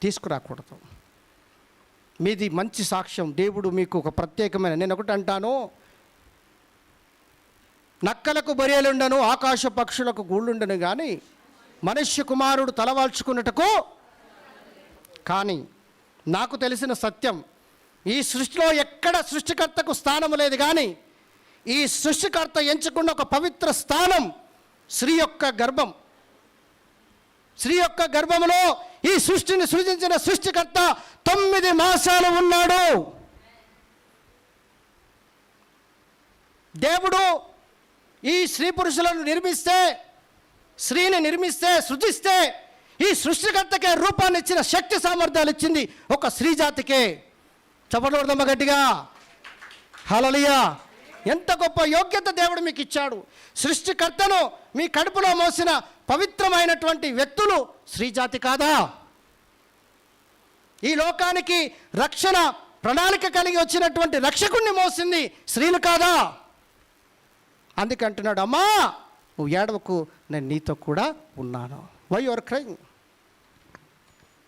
తీసుకురాకూడదు. మీది మంచి సాక్ష్యం. దేవుడు మీకు ఒక ప్రత్యేకమైన, నేను ఒకటి అంటాను, నక్కలకు బరియలుండను, ఆకాశ పక్షులకు గూళ్ళుండను, కానీ మనుష్య కుమారుడు తలవాల్చుకున్నటకు. కానీ నాకు తెలిసిన సత్యం, ఈ సృష్టిలో ఎక్కడ సృష్టికర్తకు స్థానం లేదు, కానీ ఈ సృష్టికర్త ఎంచుకున్న ఒక పవిత్ర స్థానం స్త్రీ యొక్క గర్భం. స్త్రీ యొక్క గర్భంలో ఈ సృష్టిని సృజించిన సృష్టికర్త 9 మాసాలు ఉన్నాడు. దేవుడు ఈ స్త్రీ పురుషులను నిర్మిస్తే, స్త్రీని నిర్మిస్తే, సృజిస్తే, ఈ సృష్టికర్తకే రూపాన్ని ఇచ్చిన శక్తి సామర్థ్యాలు ఇచ్చింది ఒక స్త్రీ జాతికే. చప్పట్లు కొడదామా గట్టిగా? హల్లెలూయా! ఎంత గొప్ప యోగ్యత దేవుడు మీకు ఇచ్చాడు. సృష్టికర్తను మీ కడుపులో మోసిన పవిత్రమైనటువంటి వ్యక్తులు స్త్రీ జాతి కాదా? ఈ లోకానికి రక్షణ ప్రణాళిక కలిగి వచ్చినటువంటి రక్షకుణ్ణి మోసింది స్త్రీలు కాదా? అందుకంటున్నాడు, అమ్మా నువ్వు ఏడవకు, నేను నీతో కూడా ఉన్నాను. Why your crying?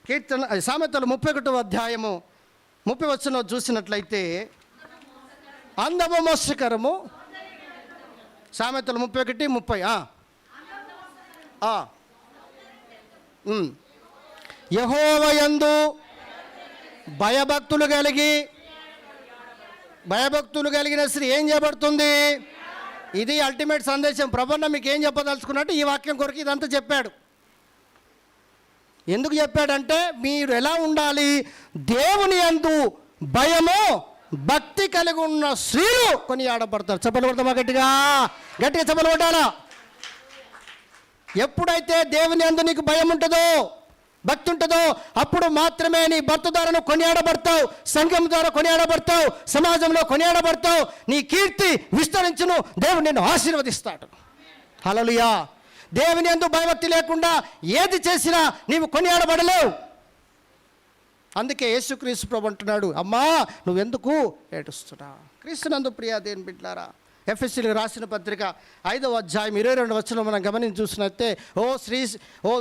కీర్తన సామెతలు 31వ అధ్యాయము 30 వచనం చూసినట్లయితే, అందము మోసకరము. సామెతలు 31:30. యెహోవాయందు భయభక్తులు కలిగిన స్త్రీ ఏం చేయబడుతుంది? ఇది అల్టిమేట్ సందేశం. ప్రభువన్న మీకు ఏం చెప్పదలుచుకున్నట్టు ఈ వాక్యం కొరకు ఇదంతా చెప్పాడు. ఎందుకు చెప్పాడంటే, మీరు ఎలా ఉండాలి? దేవుని యందు భయము భక్తి కలిగి ఉన్న స్త్రీలు కొనియాడబడతారు. చప్పలు కొడతామా గట్టిగా? గట్టిగా చప్పలు కొట్టాలా? ఎప్పుడైతే దేవుని యందు నీకు భయం ఉంటుందో, భక్తి ఉంటుందో, అప్పుడు మాత్రమే నీ భర్త ద్వారా నువ్వు కొనియాడబడతావు, సంఘం ద్వారా కొనియాడబడతావు, సమాజంలో కొనియాడబడతావు, నీ కీర్తి విస్తరించును, దేవుడు నిన్ను ఆశీర్వదిస్తాడు. హల్లెలూయా! దేవుని యందు భయభక్తి లేకుండా ఏది చేసినా నీవు కొనియాడబడలేవు. అందుకే యేసుక్రీస్తు ప్రభు అంటున్నాడు, అమ్మా నువ్వెందుకు ఏడుస్తున్నావు? క్రీస్తునందు ప్రియ దేవుని బిడ్డలారా, ఎఫెసీయులకు రాసిన పత్రిక 5వ అధ్యాయం 22వ వచనం మనం గమనించి చూసినట్టే, ఓ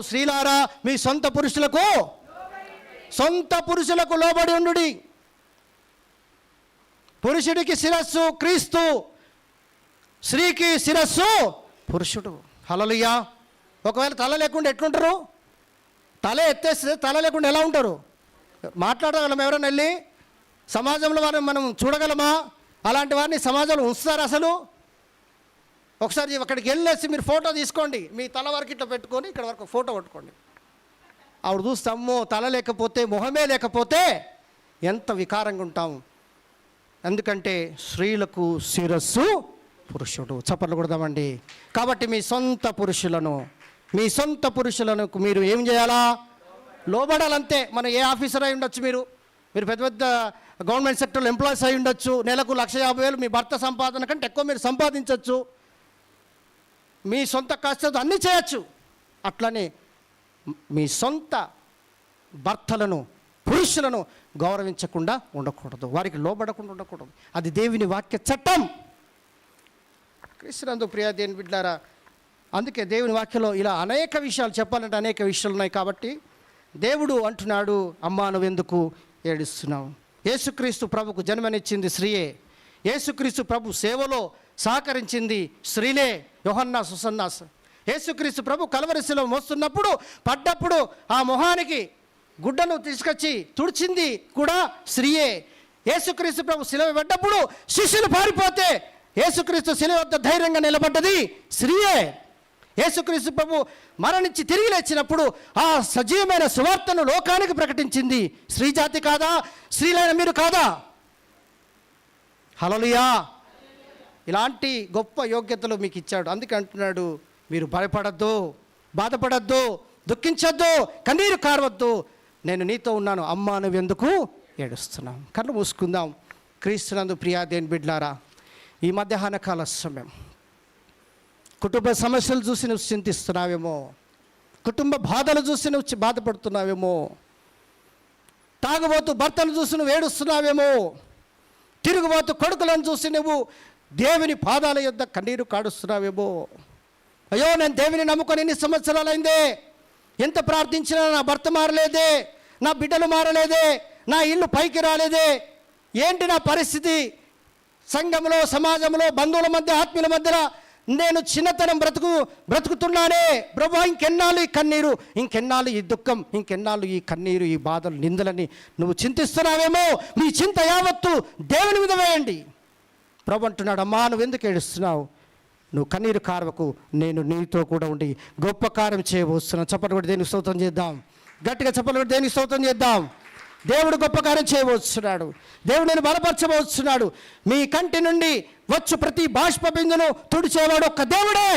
స్త్రీలారా మీ సొంత పురుషులకు లోబడి ఉండుడి. పురుషుడికి శిరస్సు క్రీస్తు, స్త్రీకి శిరస్సు పురుషుడు. హల్లెలూయా! ఒకవేళ తల లేకుండా ఎట్లుంటారు? తల ఎత్తేస్తే తల లేకుండా ఎలా ఉంటారు? మాట్లాడగలం? ఎవరైనా వెళ్ళి సమాజంలో వారిని మనం చూడగలమా? అలాంటి వారిని సమాజంలో ఉంచుతారు అసలు? ఒకసారి అక్కడికి వెళ్ళేసి మీరు ఫోటో తీసుకోండి, మీ తల వరకు ఇట్లా పెట్టుకొని ఇక్కడ వరకు ఫోటో పట్టుకోండి. ఆవిడ చూస్తాము తల లేకపోతే, మొహమే లేకపోతే ఎంత వికారంగా ఉంటాం. ఎందుకంటే స్త్రీలకు శిరస్సు పురుషుడు. చప్పట్లు కొడదామండి. కాబట్టి మీ సొంత పురుషులకు మీరు ఏం చేయాలా? లోబడాలంతే. మనం ఏ ఆఫీసర్ అయి ఉండొచ్చు, మీరు పెద్ద పెద్ద గవర్నమెంట్ సెక్టర్లో ఎంప్లాయీస్ అయి ఉండొచ్చు, నెలకు 1,50,000 మీ భర్త సంపాదన కంటే ఎక్కువ మీరు సంపాదించవచ్చు, మీ సొంత కష్టంతో అన్నీ చేయొచ్చు. అట్లనే మీ సొంత భర్తలను, పురుషులను గౌరవించకుండా ఉండకూడదు, వారికి లోబడకుండా ఉండకూడదు. అది దేవుని వాక్య చట్టం. క్రీస్తునందు ప్రియ దేవుని బిడ్డలారా, అందుకే దేవుని వాక్యంలో ఇలా అనేక విషయాలు చెప్పాలంటే అనేక విషయాలు ఉన్నాయి. కాబట్టి దేవుడు అంటున్నాడు, అమ్మా నువ్వెందుకు ఏడుస్తున్నావు? యేసుక్రీస్తు ప్రభుకు జన్మనిచ్చింది స్త్రీయే. యేసుక్రీస్తు ప్రభు సేవలో సహకరించింది స్త్రీలే. యోహన్నా సుసన్నాస్. యేసుక్రీస్తు ప్రభు కలవరిశిలో మోస్తున్నప్పుడు పడ్డప్పుడు ఆ మొహానికి గుడ్డను తీసుకొచ్చి తుడిచింది కూడా స్త్రీయే. యేసుక్రీస్తు ప్రభు శిలువ పడ్డప్పుడు శిష్యులు పారిపోతే యేసుక్రీస్తు శిలువ వద్ద ధైర్యంగా నిలబడ్డది స్త్రీయే. యేసుక్రీస్తు ప్రభు మరణించి తిరిగి లేచినప్పుడు ఆ సజీవమైన సువార్తను లోకానికి ప్రకటించింది స్త్రీ జాతి కాదా? స్త్రీలైన మీరు కాదా? హల్లెలూయా. ఇలాంటి గొప్ప యోగ్యతలు మీకు ఇచ్చాడు. అందుకే అంటున్నాడు, మీరు భయపడద్దు, బాధపడద్దు, దుఃఖించద్దు, కన్నీరు కారవద్దు, నేను నీతో ఉన్నాను. అమ్మా నువ్వెందుకు ఏడుస్తున్నాం? కళ్ళు మూసుకుందాం. క్రీస్తునందు ప్రియా దేవుని బిడ్డలారా, ఈ మధ్యాహ్న కాల సమయం కుటుంబ సమస్యలు చూసి నువ్వు చింతిస్తున్నావేమో, కుటుంబ బాధలు చూసి నువ్వు బాధపడుతున్నావేమో, తాగుబోతు భర్తను చూసి నువ్వు ఏడుస్తున్నావేమో, తిరుగుబోతు కొడుకులను చూసి నువ్వు దేవుని పాదాల యొద్ద కన్నీరు కాడుస్తున్నావేమో. అయ్యో, నేను దేవుని నమ్ముకొని ఎన్ని సంవత్సరాలైందే, ఎంత ప్రార్థించినా నా భర్త మారలేదే, నా బిడ్డలు మారలేదే, నా ఇల్లు పైకి రాలేదే, ఏంటి నా పరిస్థితి? సంఘంలో, సమాజంలో, బంధువుల మధ్య, ఆత్మీయుల మధ్యలో నేను చిన్నతనం బ్రతుకుతున్నానే. ప్రభువా, ఇంకెన్నాళ్ళు ఈ కన్నీరు, ఇంకెన్నాళ్ళు ఈ దుఃఖం, ఇంకెన్నాళ్ళు ఈ కన్నీరు, ఈ బాధలు, నిందలని నువ్వు చింతిస్తున్నావేమో. మీ చింత యావత్తు దేవుని మీద వేయండి. ప్రభు అంటున్నాడు, అమ్మా నువ్వెందుకు ఏడుస్తున్నావు? నువ్వు కన్నీరు కారవకు, నేను నీతో కూడా ఉండి గొప్ప కార్యం చేయబోతున్నాను. చప్పట్లు కొట్టి దేనికి స్తోత్రం చేద్దాం. గట్టిగా చప్పట్లు కొట్టి దేనికి స్తోత్రం చేద్దాం. దేవుడు గొప్ప కార్యం చేయబోతున్నాడు. దేవుడు నేను బలపరచబోతున్నాడు. మీ కంటి నుండి వచ్చు ప్రతి బాష్ప బిందును తుడిచేవాడు ఒక్క దేవుడే.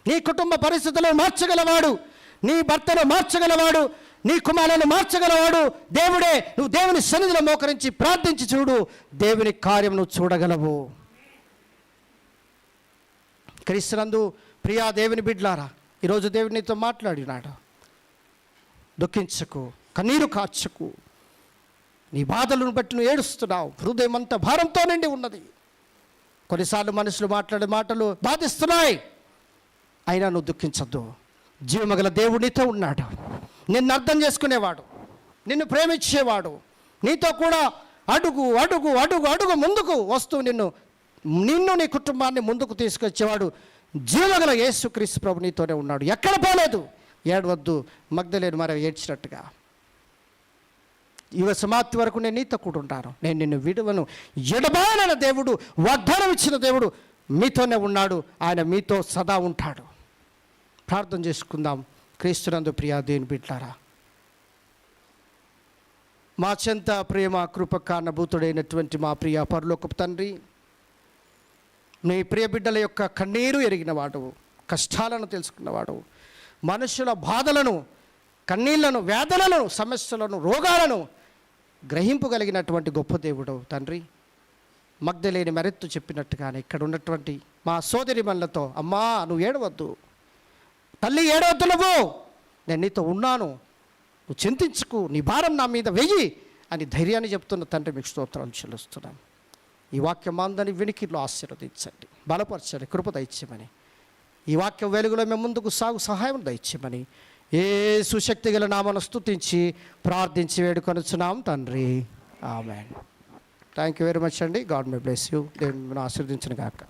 నీ కుటుంబ పరిస్థితులను మార్చగలవాడు, నీ భర్తను మార్చగలవాడు, నీ కుమారులను మార్చగలవాడు దేవుడే. నువ్వు దేవుని సన్నిధిలో మోకరించి ప్రార్థించి చూడు, దేవుని కార్యం నువ్వు చూడగలవు. క్రీస్తునందు ప్రియా దేవుని బిడ్డలారా, ఈరోజు దేవుడు నీతో మాట్లాడినాడు. దుఃఖించకు, కన్నీరు కార్చకు. నీ బాధలను బట్టి నువ్వు ఏడుస్తున్నావు, హృదయం అంతా భారంతో నిండి ఉన్నది. కొన్నిసార్లు మనుషులు మాట్లాడే మాటలు బాధిస్తున్నాయి, అయినా నువ్వు దుఃఖించద్దు. జీవమగల దేవుడు నీతో ఉన్నాడు. నిన్ను అర్థం చేసుకునేవాడు, నిన్ను ప్రేమించేవాడు, నీతో కూడా అడుగు అడుగు అడుగు అడుగు ముందుకు వస్తూ నిన్ను నీ కుటుంబాన్ని ముందుకు తీసుకొచ్చేవాడు జీవగల యేసుక్రీస్తు ప్రభు నీతోనే ఉన్నాడు. ఎక్కడ పోలేదు. ఏడవద్దు, మగ్దలేను మరి ఏడ్చినట్టుగా. యుగ సమాప్తి వరకు నేను నీతో కూడా ఉంటాను, నేను నిన్ను విడువను. ఎడబాయన దేవుడు, వాగ్దానం ఇచ్చిన దేవుడు మీతోనే ఉన్నాడు. ఆయన మీతో సదా ఉంటాడు. ప్రార్థన చేసుకుందాం. క్రీస్తునందు ప్రియా దేవుని బిడ్డలారా, మా చెంత ప్రేమ కృప కారణభూతుడైనటువంటి మా ప్రియ పరలోకపు తండ్రి, నీ ప్రియ బిడ్డల యొక్క కన్నీరు ఎరిగినవాడు, కష్టాలను తెలుసుకున్నవాడు, మనుషుల బాధలను, కన్నీళ్లను, వేదనలను, సమస్యలను, రోగాలను గ్రహింపగలిగినటువంటి గొప్ప దేవుడు తండ్రి. మగ్దలేని మరెత్తు చెప్పినట్టుగానే ఇక్కడ ఉన్నటువంటి మా సోదరి మనలతో, అమ్మా నువ్వు ఏడవద్దు, తల్లి ఏడవద్దు, నేను నీతో ఉన్నాను, నువ్వు చింతించుకు, నీ భారం నా మీద వెయ్యి అని ధైర్యాన్ని చెప్తున్న తండ్రి మీకు స్తోత్రాలు చెల్లిస్తున్నాను. ఈ వాక్యం అందరినీ వినికిలో ఆశీర్వదించండి, బలపరచండి, కృప దయచేయమని, ఈ వాక్యం వెలుగులో మేము ముందుకు సాగు సహాయం దయచేయమని యేసు శక్తి గల నామమున స్తుతించి ప్రార్థించి వేడుకొనుచున్నాం తండ్రి. ఆమేన్. థ్యాంక్ యూ వెరీ మచ్ అండి. God May bless you. దేవుని ఆశీర్వదించును గాక.